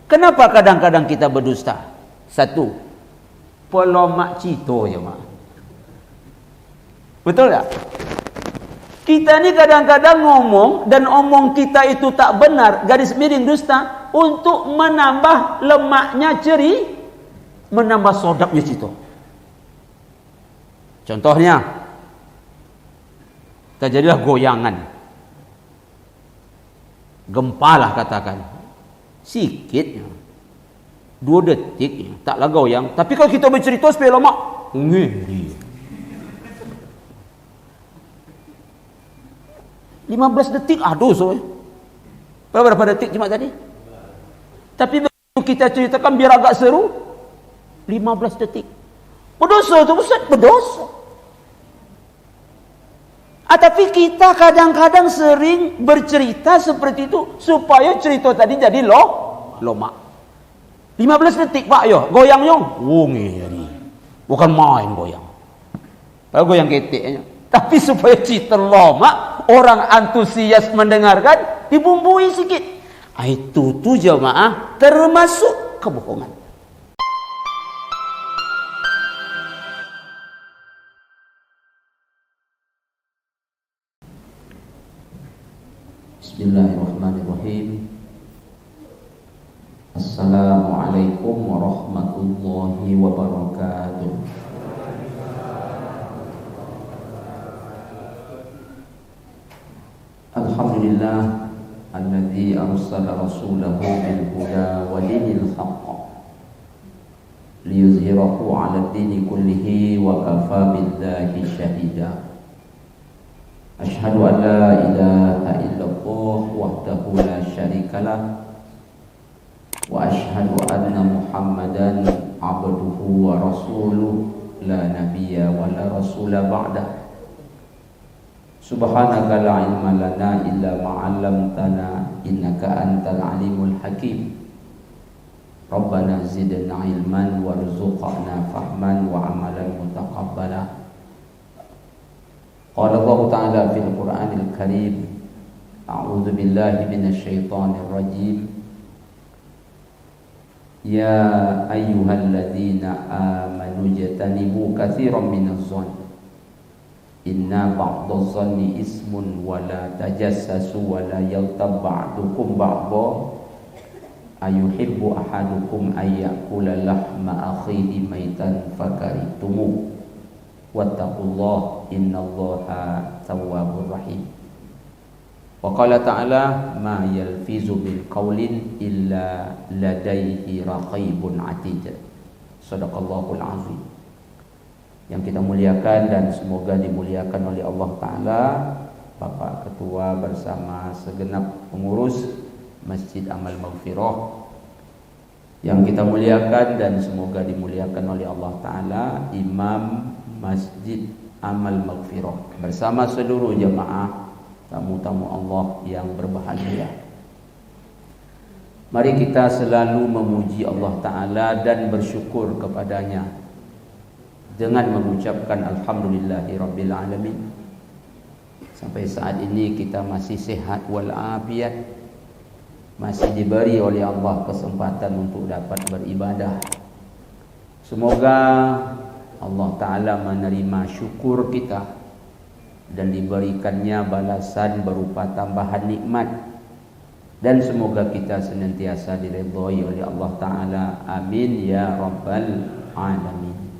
Kenapa kadang-kadang kita berdusta? Satu, pelomak cito je mak. Betul tak? Kita ni kadang-kadang ngomong dan omong kita itu tak benar, garis miring dusta, untuk menambah lemaknya ceri, menambah sodapnya cito. Contohnya, terjadilah goyangan, gempa lah katakan, sikit 2 detik taklah goyang. Tapi kalau kita bercerita supaya lemak, ngeri. 15 detik aduh so. Berapa detik cuma tadi? Tapi begitu kita ceritakan biar agak seru, 15 detik. Berdosa tu Ustaz, berdosa. Tapi kita kadang-kadang sering bercerita seperti itu supaya cerita tadi jadi lomak. 15 detik pak yo, goyang yo. Oh ngeri. Bukan main goyang. Kalau goyang keteknya. Tapi supaya cerita lomak, orang antusias mendengarkan, dibumbui sikit. Itu tu jemaah termasuk kebohongan. Bismillahirrahmanirrahim. Assalamualaikum warahmatullahi wabarakatuh. Alhamdulillah alladzi arsala rasulahu bil huda wa dinil haqq liyuzhirahu 'ala ad-dini kullihi wa kafa billahi shahida. Asyhadu an la ilaha illallah wahdahu la syarikalah wa asyhadu anna Muhammadan abduhu wa rasuluh la nabiyya wa la rasula ba'dah. Subhanaka la ilma lana illa ma 'allamtana innaka antal alimul hakim. Rabbana zidna ilman warzuqna fahman wa amalan mutaqabbala. Qala Allah Ta'ala fil Qur'anil Karim, a'udzu billahi minasy syaithanir rajim. Ya ayyuhalladzina amanu jatanibu katsiran minaz zann inna ba'daz zanni ismun wa la tajassasu wa la yaghtab ba'dukum ba'dha ayuhibbu ahadukum ayyakula lahma akhihi maitan fakaritumu wattaqullah innallaha tawwabur rahim. Wa qala ta'ala ma yalfizu bil qaulin illa ladaihi raqibun atid. Shadaqallahul azim. Yang kita muliakan dan semoga dimuliakan oleh Allah Ta'ala, Bapak Ketua bersama segenap pengurus Masjid Amal Maghfirah, yang kita muliakan dan semoga dimuliakan oleh Allah Ta'ala Imam Masjid Amal Maghfirah bersama seluruh jemaah tamu-tamu Allah yang berbahagia. Mari kita selalu memuji Allah Ta'ala dan bersyukur kepadanya dengan mengucapkan Alhamdulillahi Rabbil Alamin. Sampai saat ini kita masih sehat walafiat, masih diberi oleh Allah kesempatan untuk dapat beribadah. Semoga Allah Ta'ala menerima syukur kita dan diberikannya balasan berupa tambahan nikmat, dan semoga kita senantiasa diridhai oleh Allah Ta'ala. Amin ya Rabbal Alamin.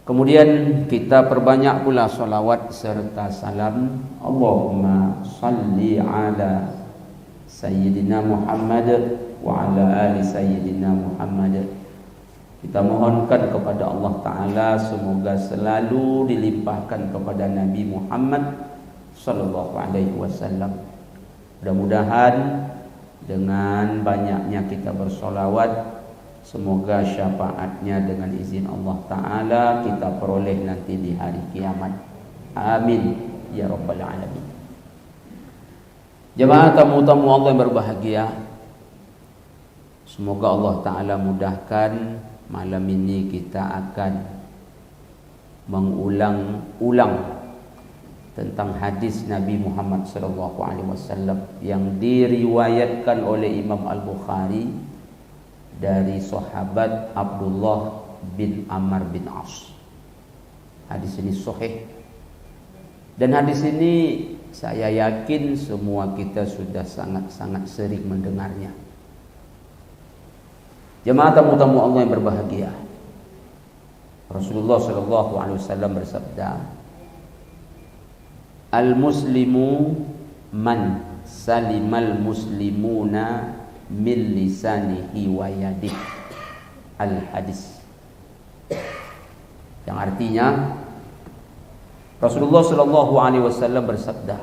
Kemudian kita perbanyak pula salawat serta salam. Allahumma salli ala Sayyidina Muhammad wa ala ali Sayyidina Muhammad. Kita mohonkan kepada Allah Ta'ala semoga selalu dilimpahkan kepada Nabi Muhammad sallallahu alaihi wasallam. Mudah-mudahan dengan banyaknya kita bersolawat, semoga syafaatnya dengan izin Allah Ta'ala kita peroleh nanti di hari kiamat. Amin ya Rabbal Alamin. Jemaah tamu-tamu Allah yang berbahagia, semoga Allah Ta'ala mudahkan malam ini kita akan mengulang-ulang tentang hadis Nabi Muhammad SAW yang diriwayatkan oleh Imam Al-Bukhari dari sahabat Abdullah bin Amr bin As. Hadis ini sahih. Dan hadis ini saya yakin semua kita sudah sangat-sangat sering mendengarnya. Jemaah tamu-tamu Allah yang berbahagia, Rasulullah SAW bersabda, "Al-muslimu man salimal muslimuna min lisanihi wa yadihi." Al-hadis. Yang artinya Rasulullah SAW bersabda,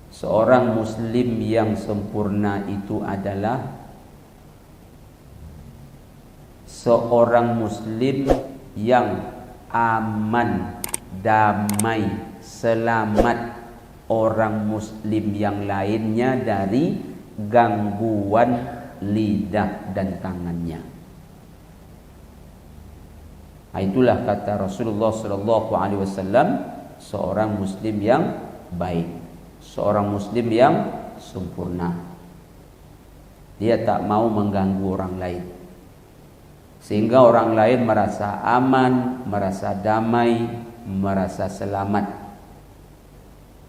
seorang muslim yang sempurna itu adalah seorang muslim yang aman, damai, selamat orang muslim yang lainnya dari gangguan lidah dan tangannya. Itulah kata Rasulullah SAW, seorang muslim yang baik, seorang muslim yang sempurna. Dia tak mau mengganggu orang lain, sehingga orang lain merasa aman, merasa damai, merasa selamat.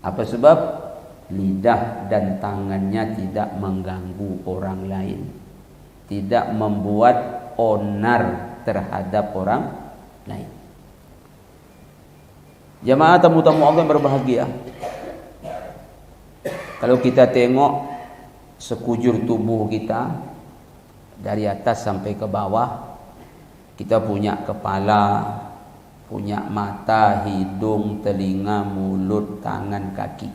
Apa sebab? Lidah dan tangannya tidak mengganggu orang lain, tidak membuat onar terhadap orang lain. Jamaah tamu-tamu Allah yang berbahagia, kalau kita tengok sekujur tubuh kita dari atas sampai ke bawah, kita punya kepala, punya mata, hidung, telinga, mulut, tangan, kaki.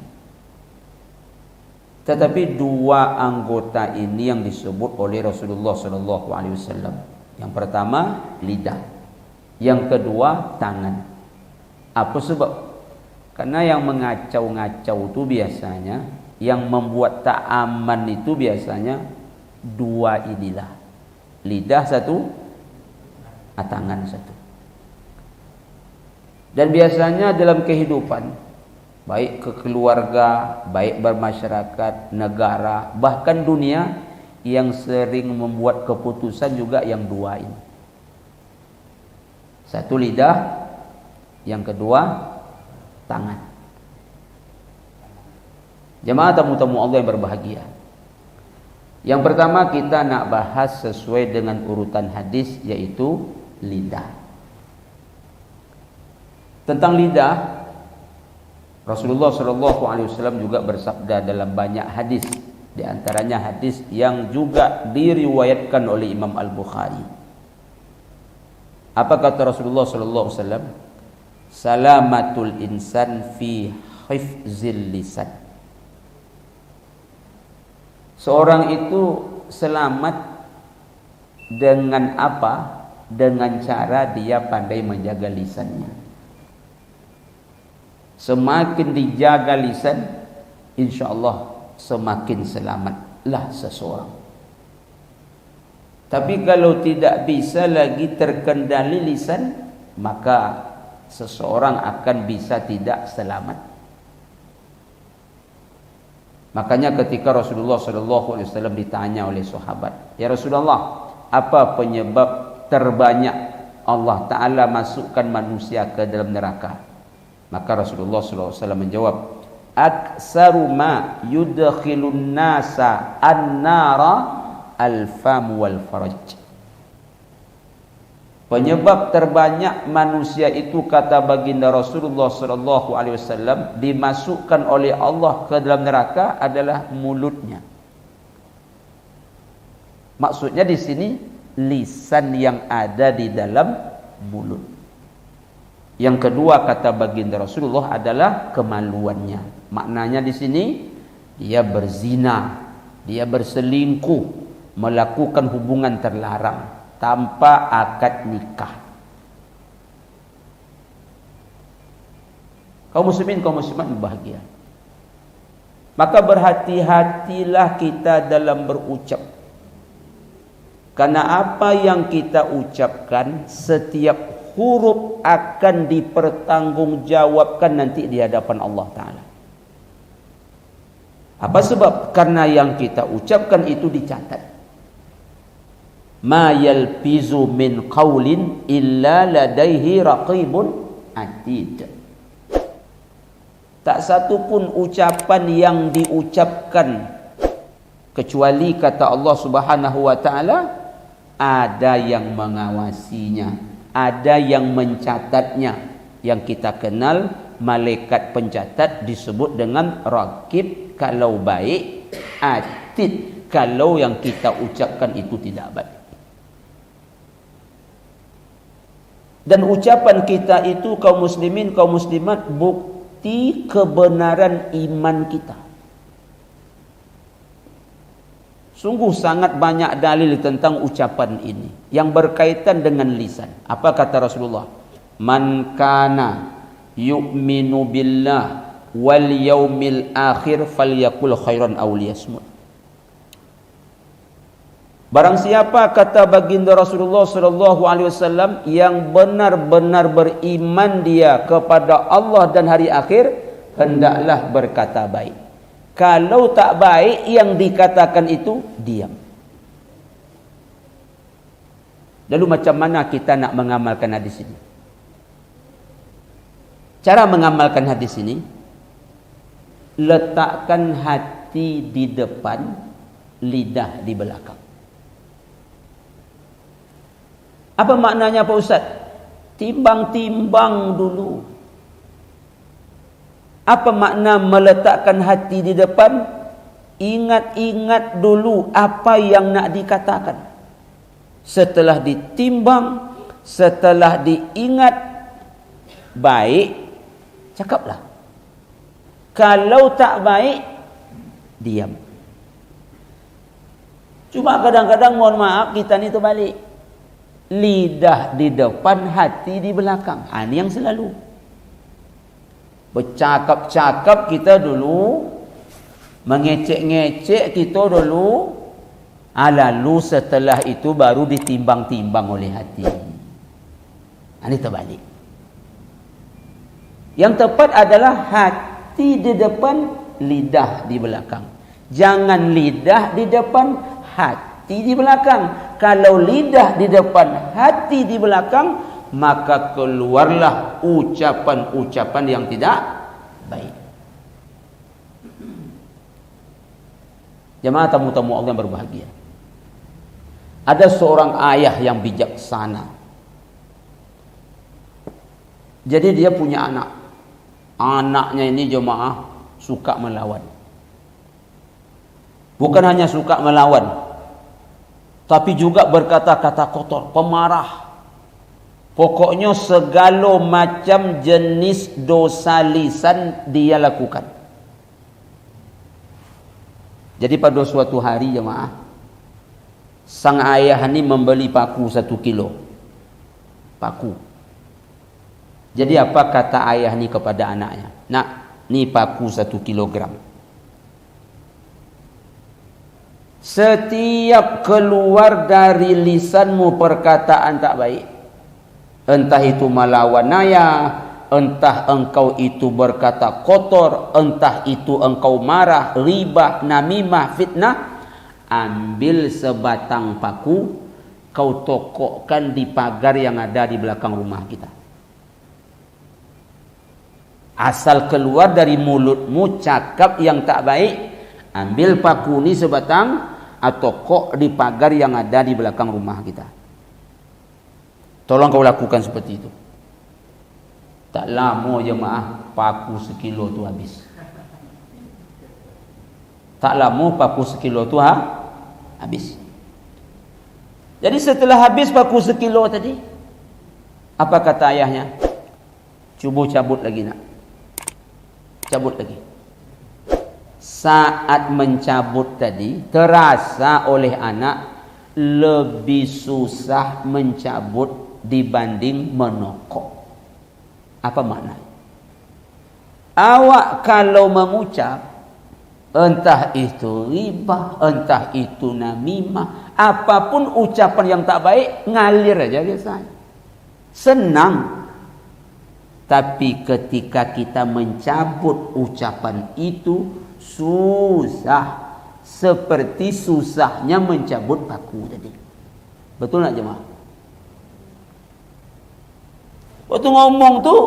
Tetapi dua anggota ini yang disebut oleh Rasulullah SAW. Yang pertama lidah, yang kedua tangan. Apa sebab? Karena yang mengacau-ngacau itu biasanya, yang membuat tak aman itu biasanya dua inilah. Lidah satu, tangan satu. Dan biasanya dalam kehidupan, baik ke keluarga, baik bermasyarakat, negara, bahkan dunia, yang sering membuat keputusan juga yang dua ini. Satu lidah, yang kedua tangan. Jemaah tamu-tamu Allah yang berbahagia, yang pertama kita nak bahas sesuai dengan urutan hadis, yaitu lidah. Tentang lidah, Rasulullah SAW juga bersabda dalam banyak hadis, di antaranya hadis yang juga diriwayatkan oleh Imam Al-Bukhari. Apa kata Rasulullah SAW? Salamatul insan fi hifzil lisan. Seorang itu selamat dengan apa? Dengan cara dia pandai menjaga lisannya. Semakin dijaga lisan, insya-Allah semakin selamatlah seseorang. Tapi kalau tidak bisa lagi terkendali lisan, maka seseorang akan bisa tidak selamat. Makanya ketika Rasulullah SAW ditanya oleh sahabat, "Ya Rasulullah, apa penyebab terbanyak Allah Ta'ala masukkan manusia ke dalam neraka?" Maka Rasulullah SAW menjawab, "Aksaru ma yudkhilun nasa an-nara al-fam wal faraj." Penyebab terbanyak manusia itu, kata baginda Rasulullah SAW, dimasukkan oleh Allah ke dalam neraka adalah mulutnya. Maksudnya di sini lisan yang ada di dalam mulut. Yang kedua kata baginda Rasulullah adalah kemaluannya. Maknanya di sini dia berzina, dia berselingkuh, melakukan hubungan terlarang tanpa akad nikah. Kaum muslimin, kaum muslimat bahagia. Maka berhati-hatilah kita dalam berucap. Karena apa yang kita ucapkan, setiap huruf akan dipertanggungjawabkan nanti di hadapan Allah Ta'ala. Apa sebab? Karena yang kita ucapkan itu dicatat. Ma yalfizu min qaulin illa ladaihi raqibun atid. Tak satu pun ucapan yang diucapkan kecuali kata Allah Subhanahu wa taala ada yang mengawasinya, ada yang mencatatnya. Yang kita kenal malaikat pencatat disebut dengan raqib kalau baik, atid kalau yang kita ucapkan itu tidak baik. Dan ucapan kita itu kaum muslimin, kaum muslimat, bukti kebenaran iman kita. Sungguh sangat banyak dalil tentang ucapan ini yang berkaitan dengan lisan. Apa kata Rasulullah? Man kana yu'minu billah wal yaumil akhir falyakul khairan aw liyasmut. Barang siapa, kata baginda Rasulullah sallallahu alaihi wasallam, yang benar-benar beriman dia kepada Allah dan hari akhir, hendaklah berkata baik. Kalau tak baik yang dikatakan itu, diam. Lalu macam mana kita nak mengamalkan hadis ini? Cara mengamalkan hadis ini, letakkan hati di depan, lidah di belakang. Apa maknanya Pak Ustaz? Timbang-timbang dulu. Apa makna meletakkan hati di depan? Ingat-ingat dulu apa yang nak dikatakan. Setelah ditimbang, setelah diingat baik, cakaplah. Kalau tak baik, diam. Cuma kadang-kadang mohon maaf kita ni terbalik. Lidah di depan, hati di belakang. Ini yang selalu. Bercakap-cakap kita dulu, mengecek-ngecek kita dulu, lalu setelah itu baru ditimbang-timbang oleh hati. Ini terbalik. Yang tepat adalah hati di depan, lidah di belakang. Jangan lidah di depan, hati di belakang. Kalau lidah di depan, hati di belakang, maka keluarlah ucapan-ucapan yang tidak baik. Jemaah tamu-tamu Allah yang berbahagia, ada seorang ayah yang bijaksana. Jadi dia punya anak. Anaknya ini jemaah suka melawan. Bukan hanya suka melawan, tapi juga berkata-kata kotor, pemarah. Pokoknya segala macam jenis dosa lisan dia lakukan. Jadi pada suatu hari jemaah, sang ayah ini membeli paku 1 kilo. Paku. Jadi apa kata ayah ni kepada anaknya? Nak, ni paku 1 kilogram. Setiap keluar dari lisanmu perkataan tak baik, entah itu melawan ayah, entah engkau itu berkata kotor, entah itu engkau marah, ribah, namimah, fitnah, ambil sebatang paku, kau tokokkan di pagar yang ada di belakang rumah kita. Asal keluar dari mulutmu cakap yang tak baik, ambil paku ni sebatang, atau kok di pagar yang ada di belakang rumah kita. Tolong kau lakukan seperti itu. Tak lama jemaah, paku 1 kilo tu habis. Tak lama paku 1 kilo tu habis. Jadi setelah habis paku 1 kilo tadi, apa kata ayahnya? Cuba cabut lagi nak. Cabut lagi. Saat mencabut tadi, terasa oleh anak lebih susah mencabut dibanding menokok. Apa makna? Awak kalau mengucap, entah itu ribah, entah itu namimah, apapun ucapan yang tak baik, ngalir aja biasanya. senang. Tapi ketika kita mencabut ucapan itu susah. Seperti susahnya mencabut paku tadi. Betul tak jemaah? Waktu ngomong tu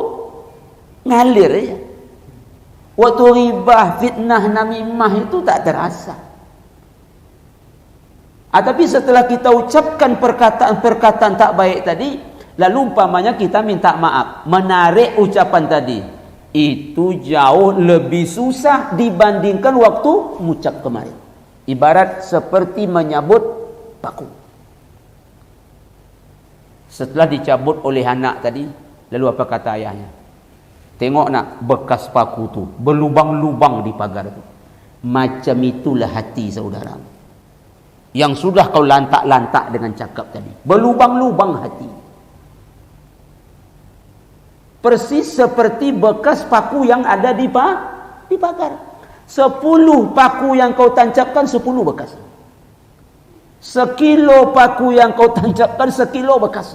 ngalir aja. Waktu ribah, fitnah, namimah itu tak terasa. Tapi setelah kita ucapkan perkataan-perkataan tak baik tadi, lalu umpamanya kita minta maaf, menarik ucapan tadi, itu jauh lebih susah dibandingkan waktu mengucap kemarin. Ibarat seperti menyabut paku. Setelah dicabut oleh anak tadi, lalu apa kata ayahnya? Tengok nak, bekas paku tu berlubang-lubang di pagar tu. Macam itulah hati saudara, yang sudah kau lantak-lantak dengan cakap tadi. Berlubang-lubang hati. Persis seperti bekas paku yang ada di pagar. 10 paku yang kau tancapkan, 10 bekas. 1 kilo paku yang kau tancapkan, 1 kilo bekas.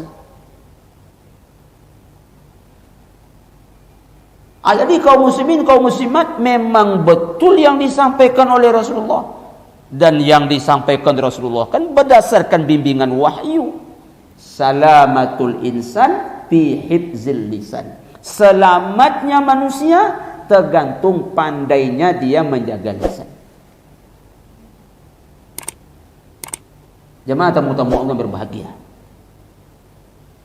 Jadi kaum muslimin, kaum muslimat, memang betul yang disampaikan oleh Rasulullah. Dan yang disampaikan Rasulullah kan berdasarkan bimbingan wahyu. Salamatul insan fi hifzil lisan. Selamatnya manusia tergantung pandainya dia menjaga lisan. Jemaah tamu-tamu Allah berbahagia.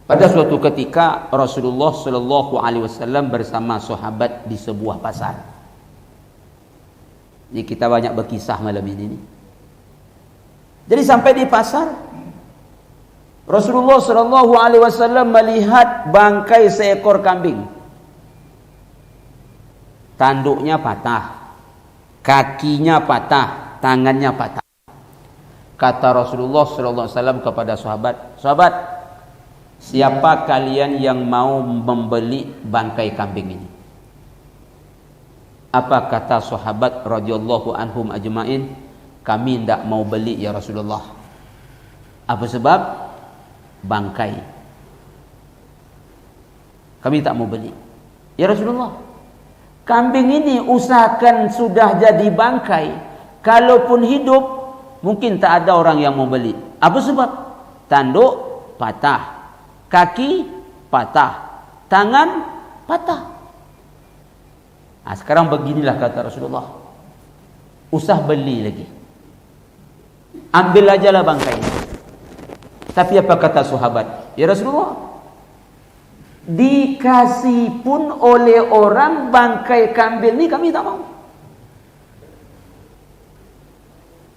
Pada suatu ketika Rasulullah sallallahu alaihi wasallam bersama sahabat di sebuah pasar. Jadi kita banyak berkisah malam ini. Jadi sampai di pasar, Rasulullah sallallahu alaihi wasallam melihat bangkai seekor kambing. Tanduknya patah, kakinya patah, tangannya patah. Kata Rasulullah sallallahu alaihi wasallam kepada sahabat, siapa kalian yang mau membeli bangkai kambing ini? Apa kata sahabat radhiyallahu anhum ajmain? Kami tidak mau beli ya Rasulullah. Apa sebab? Bangkai. Kami tak mau beli. Ya Rasulullah, kambing ini usahakan sudah jadi bangkai. Kalaupun hidup, mungkin tak ada orang yang mau beli. Apa sebab? Tanduk patah, kaki patah, tangan patah. Sekarang beginilah kata Rasulullah, usah beli lagi, ambil aja lah bangkai ini. Tapi apa kata sahabat? Ya Rasulullah, dikasih pun oleh orang bangkai kambing ini kami tak mau.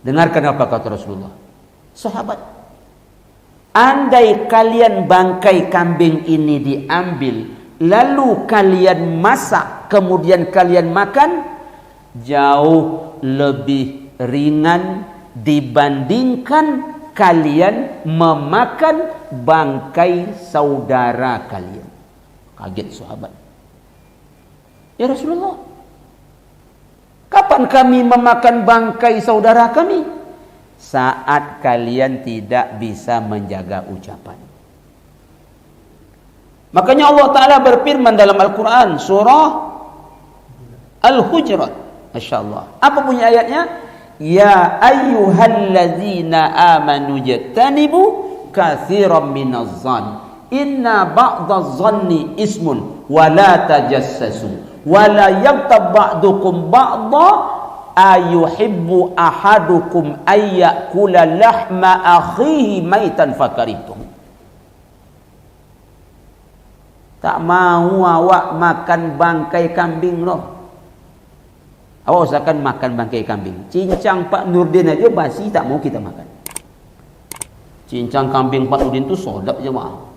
Dengarkan apa kata Rasulullah. Sahabat, andai kalian bangkai kambing ini diambil, lalu kalian masak, kemudian kalian makan, jauh lebih ringan dibandingkan kalian memakan bangkai saudara kalian. Kaget sahabat. Ya Rasulullah, kapan kami memakan bangkai saudara kami? Saat kalian tidak bisa menjaga ucapan. Makanya Allah Ta'ala berfirman dalam Al-Quran, surah Al-Hujurat. Masya Allah. Apa bunyi ayatnya? Ya ayyuhallazina amanu jatanibu kathiran minaz zan. Inna ba'daz zanni ismun wa la tajassasu wa la yaghtab ba'dukum ba'dha ayuhibbu ahadukum ayyakula lahma akhihi maitan fakarihtum. Tak mau awak makan bangkai kambing loh. Awak usahakan makan bangkai kambing. Cincang Pak Nurdin aja basi tak mau kita makan. Cincang kambing Pak Nurdin tu sedap je maaf.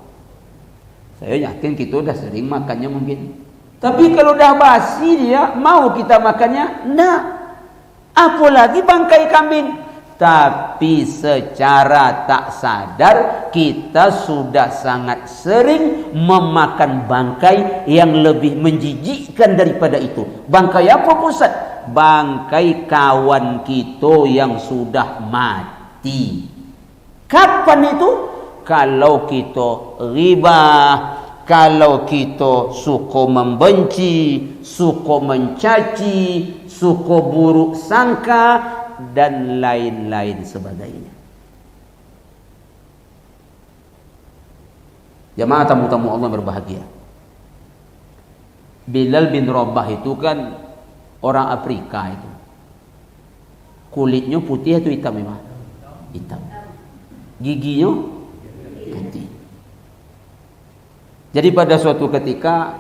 Saya yakin kita dah sering makannya mungkin. Tapi kalau dah basi dia, mau kita makannya? Nah, apalagi bangkai kambing. Tapi secara tak sadar kita sudah sangat sering memakan bangkai yang lebih menjijikkan daripada itu. Bangkai apa Ustaz? Bangkai kawan kita yang sudah mati. Kapan itu? Kalau kita riba, kalau kita suka membenci, suka mencaci, suka buruk sangka dan lain-lain sebagainya. Jamaah tamu-tamu Allah berbahagia. Bilal bin Rabah itu kan orang Afrika itu. Kulitnya putih atau hitam memang? Hitam. Giginya putih. Jadi pada suatu ketika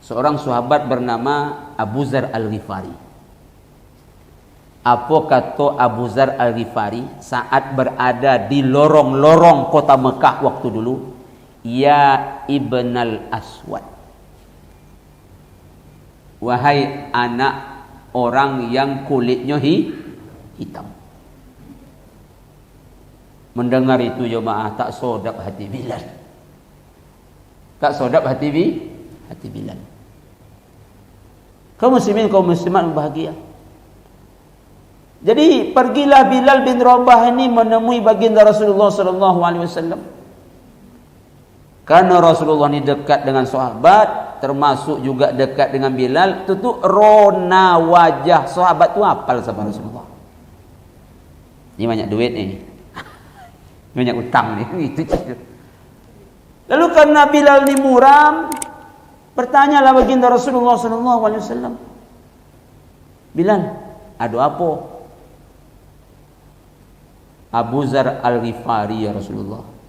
seorang sahabat bernama Abu Zar Al-Ghifari. Apa kata Abu Zar Al-Ghifari saat berada di lorong-lorong kota Mekah waktu dulu? Ya Ibn Al-Aswad, wahai anak orang yang kulitnya hitam. Mendengar itu jemaah tak sodap hati Bilal. Tak sodap hati Bilal. Kaum muslimin, kaum muslimat bahagia. Jadi pergilah Bilal bin Rabah ini menemui baginda Rasulullah sallallahu alaihi wasallam. Karena Rasulullah ini dekat dengan sahabat, termasuk juga dekat dengan Bilal, tentu rona wajah sahabat tu hafal sama Rasulullah. Ini banyak duit ni. Banyak utang ni. Itu. Lalu karena Bilal ni muram, bertanyalah baginda Rasulullah sallallahu alaihi wasallam. Bilal, ada apa? Abu Zar Al-Ghifari ya Rasulullah.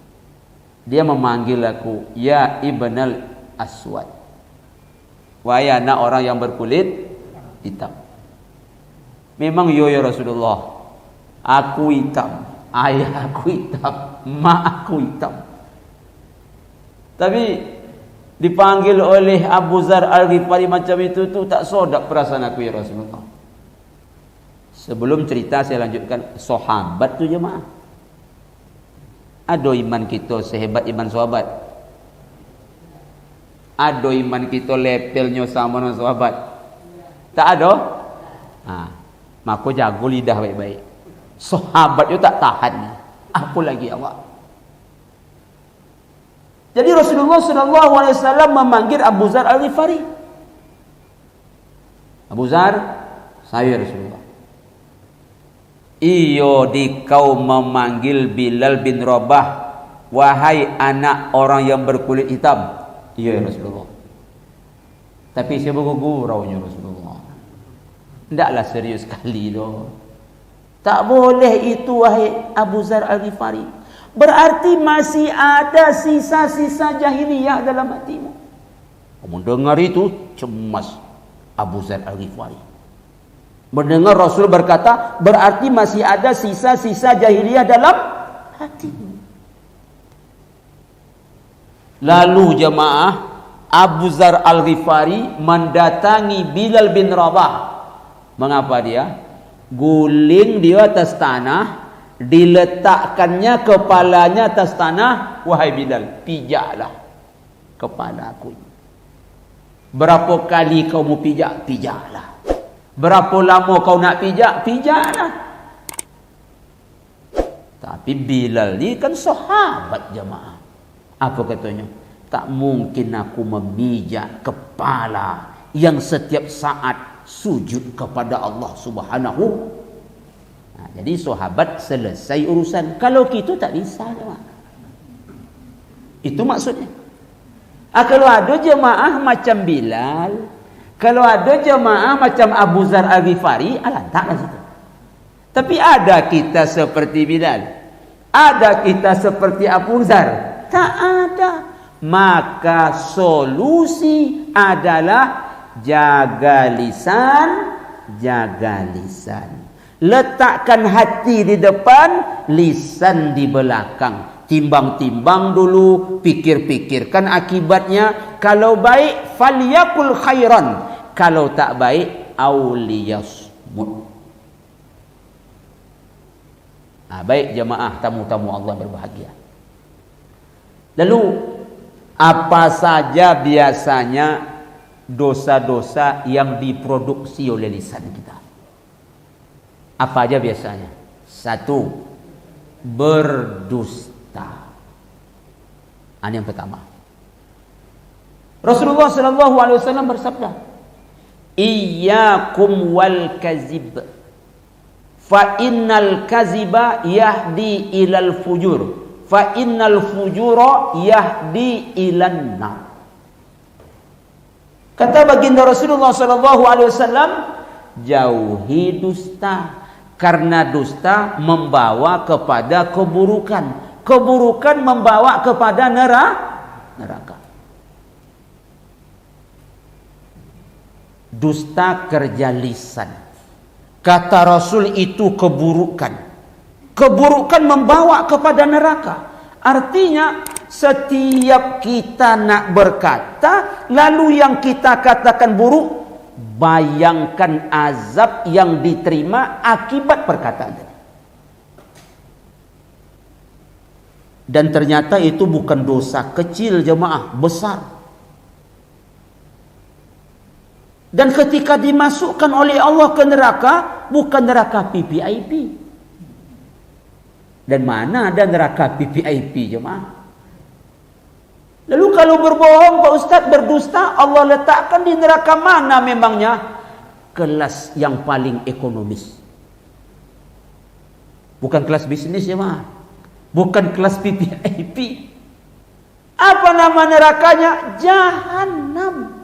Dia memanggil aku, ya Ibn Al-Aswad, wahai anak orang yang berkulit hitam. Memang ya Rasulullah, aku hitam, ayah aku hitam, mak aku hitam. Tapi dipanggil oleh Abu Zar Al-Ghifari macam itu tu tak sodak perasaan aku ya Rasulullah. Sebelum cerita saya lanjutkan, sahabat tu jemaah. Ada iman kita sehebat iman sahabat? Ada iman kita levelnya sama dengan sahabat? Tak ada? Maka jaga lidah baik-baik. Sahabat itu tak tahan. Apa lagi awak? Jadi Rasulullah SAW memanggil Abu Zar Al-Ghifari. Abu Zar, saya Rasulullah. Iyo di kau memanggil Bilal bin Rabah, wahai anak orang yang berkulit hitam. Iya Rasulullah. Tapi saya bergurau-nya Rasulullah. Tidaklah serius sekali doh. Tak boleh itu wahai Abu Zar Al-Ghifari. Berarti masih ada sisa-sisa jahiliyah dalam hatimu. Kamu dengar itu cemas Abu Zar Al-Ghifari. Mendengar Rasul berkata, berarti masih ada sisa-sisa jahiliyah dalam hatimu. Lalu jemaah, Abu Zar Al-Ghifari mendatangi Bilal bin Rabah. Mengapa dia? Guling dia atas tanah, diletakkannya kepalanya atas tanah. Wahai Bilal, pijaklah kepala aku. Berapa kali kau mau pijak? Pijaklah. Berapa lama kau nak pijak? Pijaklah. Tapi Bilal ni kan sahabat jemaah. Apa katanya? Tak mungkin aku memijak kepala yang setiap saat sujud kepada Allah Subhanahu. Jadi sahabat selesai urusan. Kalau kita tak bisa jemaah. Itu maksudnya. Kalau ada jemaah macam Bilal, kalau ada jemaah macam Abu Zar Al-Ghifari, taklah situ. Tapi ada kita seperti Bilal, ada kita seperti Abu Zar, tak ada. Maka solusi adalah jaga lisan, jaga lisan. Letakkan hati di depan, lisan di belakang. Timbang-timbang dulu, pikir-pikirkan akibatnya. Kalau baik, falyakul khairan. Kalau tak baik, auliyasmut. Baik jemaah tamu-tamu Allah berbahagia. Lalu apa saja biasanya dosa-dosa yang diproduksi oleh lisan kita? Apa aja biasanya? 1, berdusta. Ini yang pertama. Rasulullah sallallahu alaihi wasallam bersabda, "Iyyakum wal kazib, fa innal kaziba yahdi ilal fujur, fa innal fujura yahdi ilan nar." Kata baginda Rasulullah sallallahu alaihi wasallam, jauhi dusta, karena dusta membawa kepada keburukan. Keburukan membawa kepada neraka. Dusta kerja lisan. Kata Rasul itu keburukan. Keburukan membawa kepada neraka. Artinya setiap kita nak berkata, lalu yang kita katakan buruk, bayangkan azab yang diterima akibat perkataan tadi. Dan ternyata itu bukan dosa kecil jemaah, besar. Dan ketika dimasukkan oleh Allah ke neraka, bukan neraka PPIP. Dan mana ada neraka PPIP jemaah? Lalu kalau berbohong Pak Ustaz, berdusta, Allah letakkan di neraka mana memangnya? Kelas yang paling ekonomis. Bukan kelas bisnis jemaah. Bukan kelas PPIP. Apa nama nerakanya? Jahanam.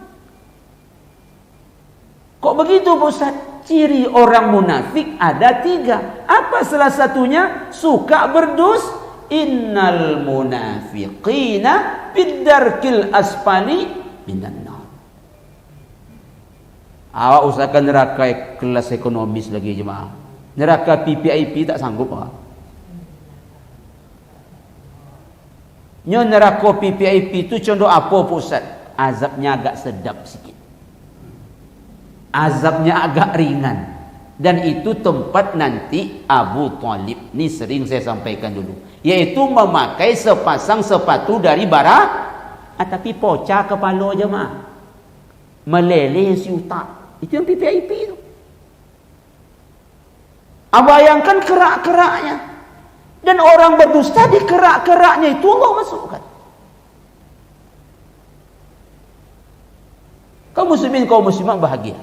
Kok begitu Pak Ustaz? Ciri orang munafik ada 3. Apa salah satunya? Suka berdusta. Innal munafiqina biddarkil asfali minan nar. Awak usahakan neraka kelas ekonomis lagi jemaah. Neraka PPIP tak sanggup ah. Nyo neraka PPIP itu contoh apa Ustaz? Azabnya agak sedap sikit. Azabnya agak ringan. Dan itu tempat nanti Abu Talib. Ni sering saya sampaikan dulu. Yaitu memakai sepasang sepatu dari bara. Tapi pocah kepala je mah. Meleleh si utak. Itu yang PPIP itu. Bayangkan kerak-keraknya. Dan orang berdusta di kerak-keraknya itu Allah masukkan. Kaum muslimin, kaum muslimat bahagia.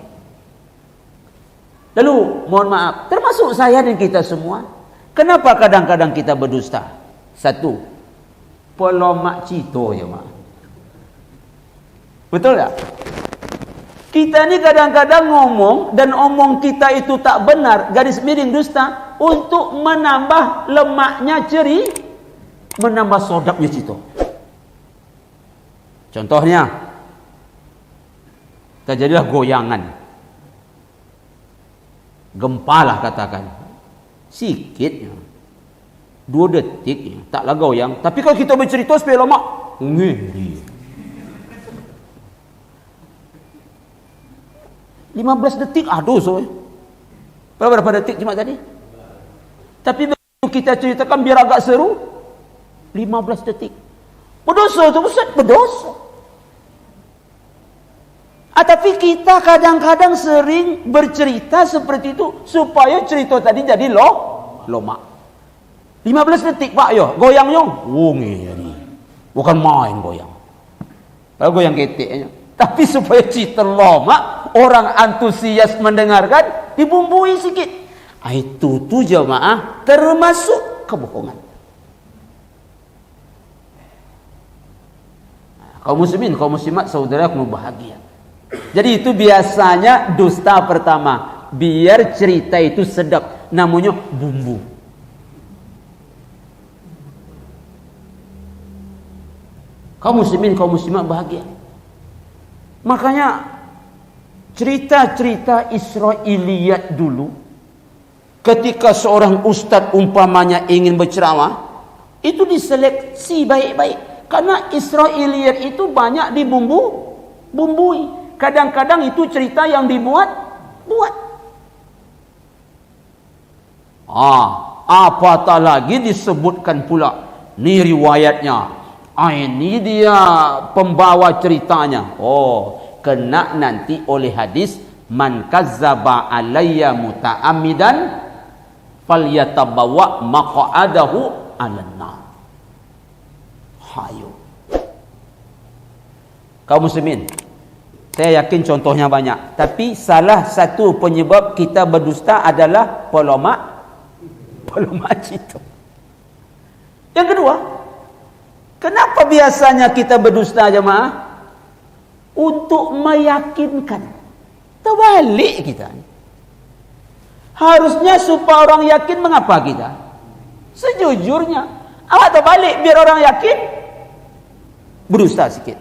Lalu mohon maaf, termasuk saya dan kita semua, kenapa kadang-kadang kita berdusta? 1, pelomak cito je mak. Betul tak? Kita ni kadang-kadang ngomong dan omong kita itu tak benar, garis miring dusta, untuk menambah lemaknya ceri, menambah sodapnya cito. Contohnya, terjadilah goyangan. Gempa lah katakan. Sikitnya. 2 detik taklah goyang. Tapi kalau kita bercerita supaya lama, ngeri. 15 detik aduh so. Berapa detik cuma tadi? Tapi begitu kita ceritakan biar agak seru, 15 detik. Berdosa tu Ustaz, berdosa. Tapi kita kadang-kadang sering bercerita seperti itu supaya cerita tadi jadi lomak. 15 detik Pak yo, goyang yo. Ngeri. Bukan main goyang. Kalau goyang keteknya. Tapi supaya cerita lomak, orang antusias mendengarkan, dibumbui sikit. Itu tu jemaah termasuk kebohongan. Kaum muslimin, kaum muslimat, saudaraku bahagia. Jadi itu biasanya dusta pertama. Biar cerita itu sedap. Namanya bumbu. Kaum muslimin, kaum muslimat bahagia. Makanya cerita-cerita Israiliyat dulu, ketika seorang ustadz umpamanya ingin berceramah, itu diseleksi baik-baik. Karena Israiliyat itu banyak dibumbui. Kadang-kadang itu cerita yang buat. Apatah lagi disebutkan pula, ni riwayatnya, ini dia pembawa ceritanya. Kena nanti oleh hadis, man kazzaba alayya muta'ammidan falyatabawa maq'adahu 'alan nar. Hayo. Kaum muslimin, saya yakin contohnya banyak, tapi salah satu penyebab kita berdusta adalah pola mak cito. Yang kedua, kenapa biasanya kita berdusta jemaah? Untuk meyakinkan. Terbalik kita. Harusnya supaya orang yakin mengapa kita? Sejujurnya, awak terbalik biar orang yakin berdusta sikit.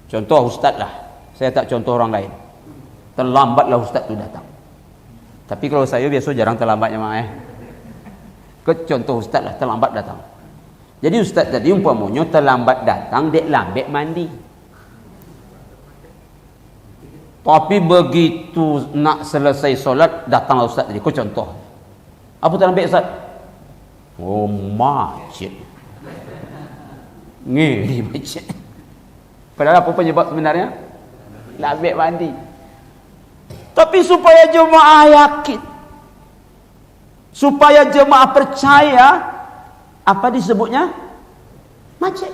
Contoh ustaz lah, saya tak contoh orang lain. Terlambatlah ustaz tu datang. Tapi kalau saya biasa jarang terlambatnya mak. Contoh ustaz lah, terlambat datang. Jadi ustaz tadi umpamanya terlambat datang, dek lambat mandi. Tapi begitu nak selesai solat, datanglah ustaz tadi. Kau contoh. Apa terlambat ustaz? Oh, macet. Ngeri macet. Padahal apa penyebab sebenarnya? Lambat mandi. Tapi supaya jemaah yakin, supaya jemaah percaya, apa disebutnya? Macet.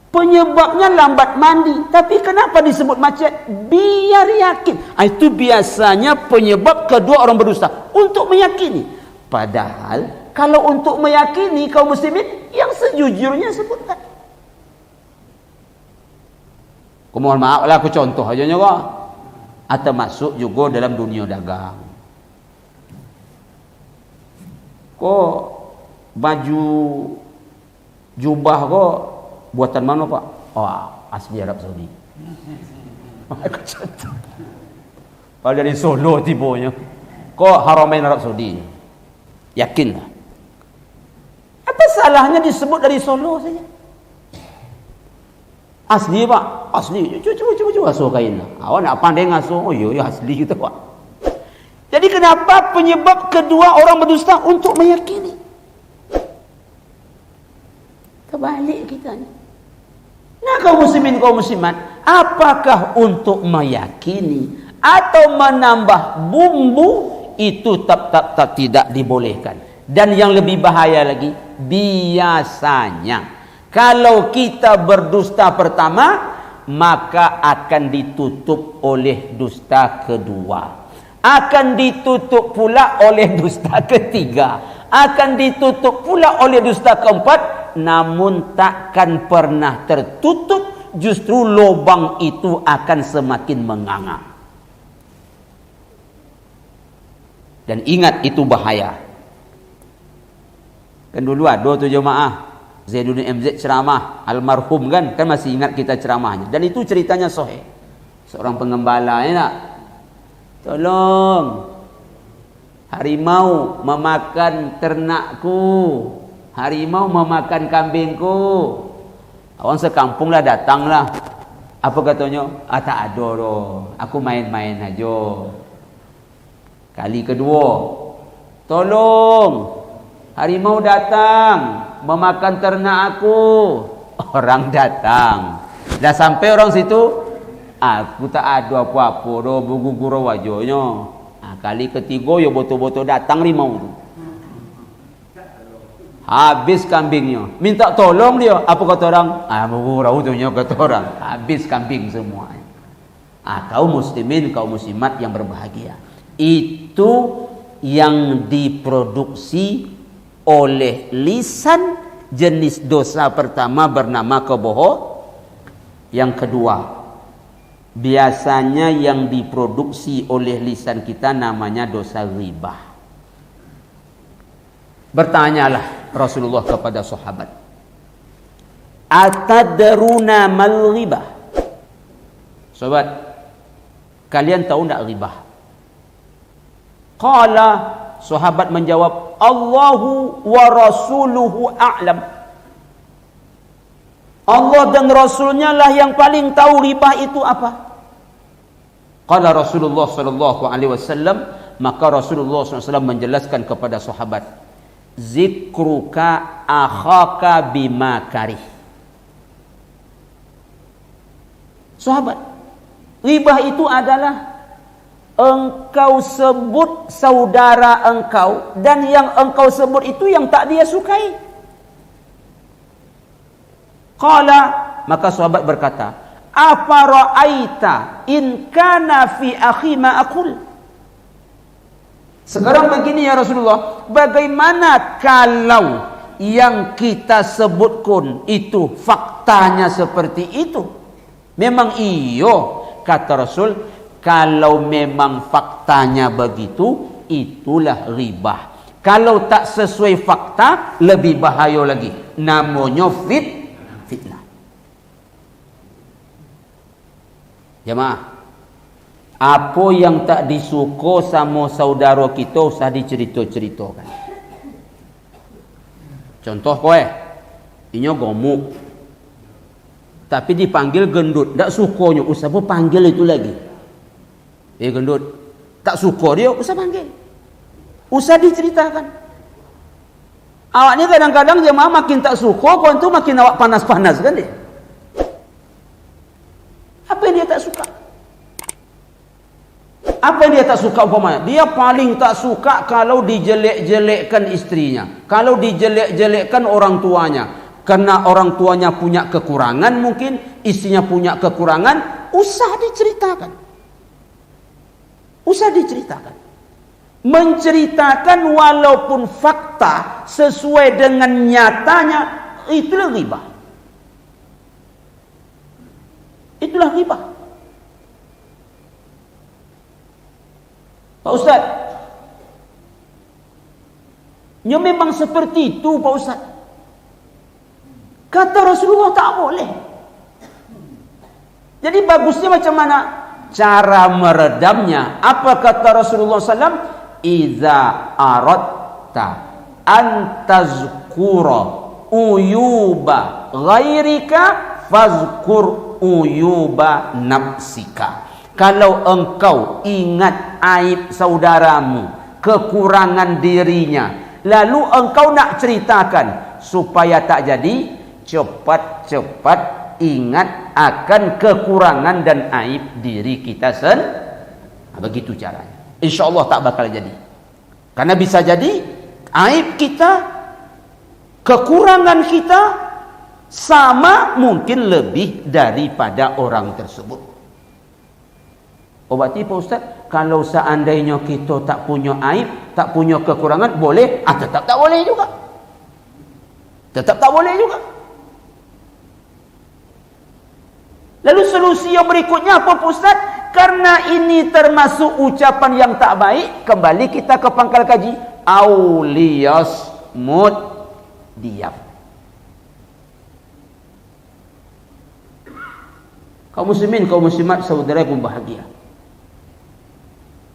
Penyebabnya lambat mandi. Tapi kenapa disebut macet? Biar yakin. Itu biasanya penyebab kedua orang berdusta. Untuk meyakini. Padahal kalau untuk meyakini kaum muslimin yang sejujurnya sebutkan. Aku mohon maaf lah, aku contoh aja nyawa. Atau masuk juga dalam dunia dagang. Kok baju jubah kok buatan mana pak? Oh, asli Arab Saudi. Aku contoh. Kalau dari Solo tibanya, kok Haramain Arab Saudi? Yakinlah. Apa salahnya disebut dari Solo saja? Asli pak, asli. Cuba asuh kain lah. Awak nak pandai ngasuh, oh iya asli gitu pak. Jadi kenapa penyebab kedua orang berdusta? Untuk meyakini. Terbalik kita ni. Nah kaum muslimin, kaum muslimat, apakah untuk meyakini atau menambah bumbu itu tetap tidak dibolehkan. Dan yang lebih bahaya lagi, biasanya kalau kita berdusta pertama, maka akan ditutup oleh dusta kedua. Akan ditutup pula oleh dusta ketiga. Akan ditutup pula oleh dusta keempat. Namun takkan pernah tertutup. Justru lubang itu akan semakin menganga. Dan ingat itu bahaya. Kan dulu ada tu jemaah Zainuddin MZ ceramah, almarhum kan masih ingat kita ceramahnya. Dan itu ceritanya sahih. Seorang pengembala ya nak, tolong, harimau memakan ternakku, harimau memakan kambingku. Orang sekampunglah datanglah. Apa katanya? Tak ada doh, aku main-main aja. Kali kedua, tolong, harimau datang memakan ternak aku. Orang datang. Dah sampai orang situ, aku tak ada apa-apa doh, bergugur wajahnya. Kali ketiga ya betul-betul datang harimau tu. Habis kambingnya. Minta tolong dia. Apa kata orang? Bergurau tu kata orang. Habis kambing semua. Kaum muslimin, kaum muslimat yang berbahagia. Itu yang diproduksi oleh lisan, jenis dosa pertama bernama kebohongan. Yang kedua, biasanya yang diproduksi oleh lisan kita namanya dosa ghibah. Bertanyalah Rasulullah kepada sahabat, atadruna mal ghibah? Sahabat, kalian tahu tak ghibah? Qala, sahabat menjawab, Allahu wa rasuluhu a'lam. Allah dan Rasulnya lah yang paling tahu ribah itu apa. Qala Rasulullah sallallahu alaihi wasallam, maka Rasulullah SAW menjelaskan kepada sahabat, zikruka akhaka bima karih. Sahabat, ribah itu adalah engkau sebut saudara engkau, dan yang engkau sebut itu yang tak dia sukai. Qala, Maka sahabat berkata, "Apa ra'aita in kana fi akhi ma aqul?" Sekarang begini ya Rasulullah, bagaimana kalau yang kita sebutkan itu faktanya seperti itu? Memang iyo, kata Rasul, kalau memang faktanya begitu, itulah ribah. Kalau tak sesuai fakta, lebih bahaya lagi. Namanya fitnah. Jemaah, apa yang tak disuka sama saudara kita usah dicerita-ceritakan. Contoh kowe, inyo gemuk, tapi dipanggil gendut, tak sukanya, usah panggil itu lagi. Gendut, tak suka dia, usah panggil, usah diceritakan. Awak ni kadang-kadang jemaah makin tak suka, kau tu makin awak panas-panas kan dia. Apa yang dia tak suka? Apa yang dia tak suka umpamanya? Dia paling tak suka kalau dijelek-jelekkan istrinya, kalau dijelek-jelekkan orang tuanya. Karena orang tuanya punya kekurangan, mungkin istrinya punya kekurangan, usah diceritakan. Usah diceritakan. Menceritakan walaupun fakta sesuai dengan nyatanya, itulah ghibah. Itulah ghibah. Pak Ustaz, ya memang seperti itu Pak Ustaz. Kata Rasulullah tak boleh. Jadi bagusnya macam mana? Cara meredamnya. Apa kata Rasulullah SAW? Iza aradta antazkura uyuba ghairika fazkur uyuba nafsika. Kalau engkau ingat aib saudaramu, kekurangan dirinya, lalu engkau nak ceritakan supaya tak jadi, cepat-cepat ingat akan kekurangan dan aib diri kita sendiri. Begitu caranya. InsyaAllah tak bakal jadi. Karena bisa jadi aib kita, kekurangan kita sama, mungkin lebih daripada orang tersebut. Oh berarti Pak Ustaz, kalau seandainya kita tak punya aib, tak punya kekurangan, boleh? Tetap tak boleh juga. Tetap tak boleh juga. Lalu solusi yang berikutnya apa Pak Ustaz? Karena ini termasuk ucapan yang tak baik, kembali kita ke pangkal kaji. Aulias mud diam. Kaum muslimin, kaum muslimat, saudara pun bahagia.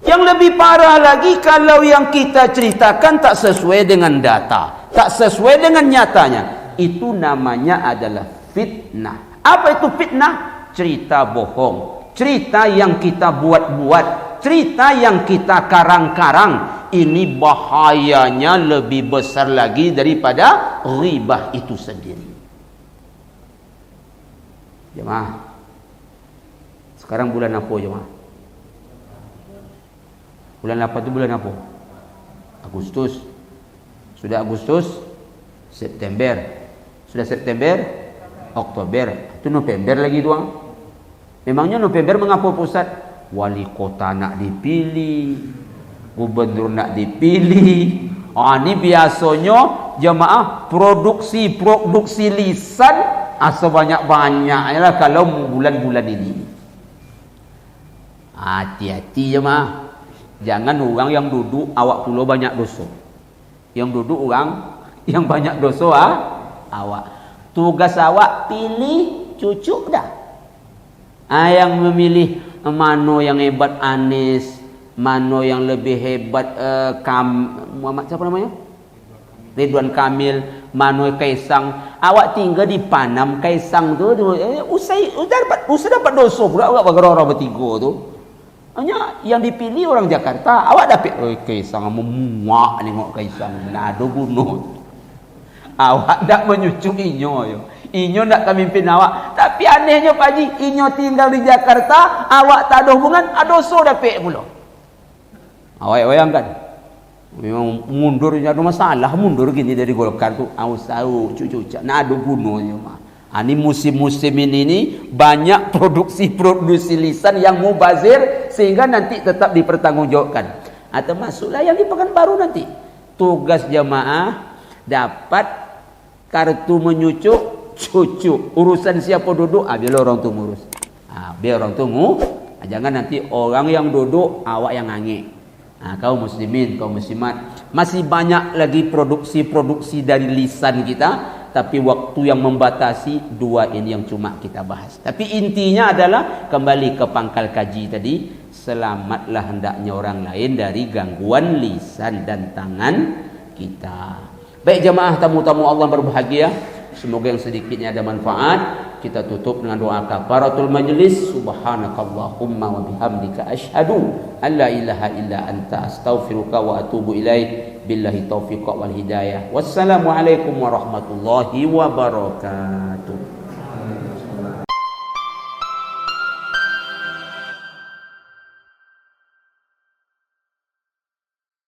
Yang lebih parah lagi kalau yang kita ceritakan tak sesuai dengan data, tak sesuai dengan nyatanya. Itu namanya adalah fitnah. Apa itu fitnah? Cerita bohong, cerita yang kita buat-buat, cerita yang kita karang-karang. Ini bahayanya lebih besar lagi daripada ghibah itu sendiri. Jemaah, sekarang bulan apa jemaah? Bulan 8 itu bulan apa? Agustus. Sudah Agustus, September. Sudah September, Oktober. Itu November lagi doang. Memangnya November mengapa Ustaz? Wali kota nak dipilih, gubernur nak dipilih. Ini biasanya jemaah produksi lisan asal banyak-banyaknya lah kalau bulan-bulan ini. Hati-hati jemaah. Jangan orang yang duduk awak pula banyak dosa. Yang duduk orang yang banyak dosa awak. Tugas awak pilih cucuk dah. Yang memilih mana yang hebat Anies, mana yang lebih hebat Muhammad siapa namanya? Ridwan Kamil, mana Kaisang. Awak tinggal di Panam Kaisang tu, usai dapat dosa pula awak bergerak bertiga tu. Hanya yang dipilih orang Jakarta, awak dapat Kaisang memuak nengok Kaisang, nak ada gunung. Awak tak menyucuk Inyo nak memimpin awak. Tapi anehnya Pak Haji, Inyo tinggal di Jakarta, awak tak ada hubungan, ada dosa dapat pula. Awak bayangkan. Memang mundur, ada masalah mundur gini dari Golkar tu. Tahu cucu nak ada gunanya mah. Ini musim-musim ini banyak produksi lisan yang mubazir sehingga nanti tetap dipertanggungjawabkan. Termasuklah yang di Pekanbaru nanti. Tugas jamaah dapat kartu menyucuk cucu. Urusan siapa duduk, biar orang tu ngurus. Biar orang tu jangan nanti orang yang duduk, awak yang ngangik. Kaum muslimin, kaum muslimat, masih banyak lagi produksi dari lisan kita, tapi waktu yang membatasi dua ini yang cuma kita bahas. Tapi intinya adalah kembali ke pangkal kaji tadi, selamatlah hendaknya orang lain dari gangguan lisan dan tangan kita. Baik jamaah tamu-tamu Allah berbahagia, semoga yang sedikitnya ada manfaat. Kita tutup dengan doa kafaratul majlis. Subhanakallahumma wa bihamdika asyhadu an la ilaha illa anta astaghfiruka wa atubu ilaik. Billahi taufiq wal hidayah. Wassalamualaikum warahmatullahi wabarakatuh.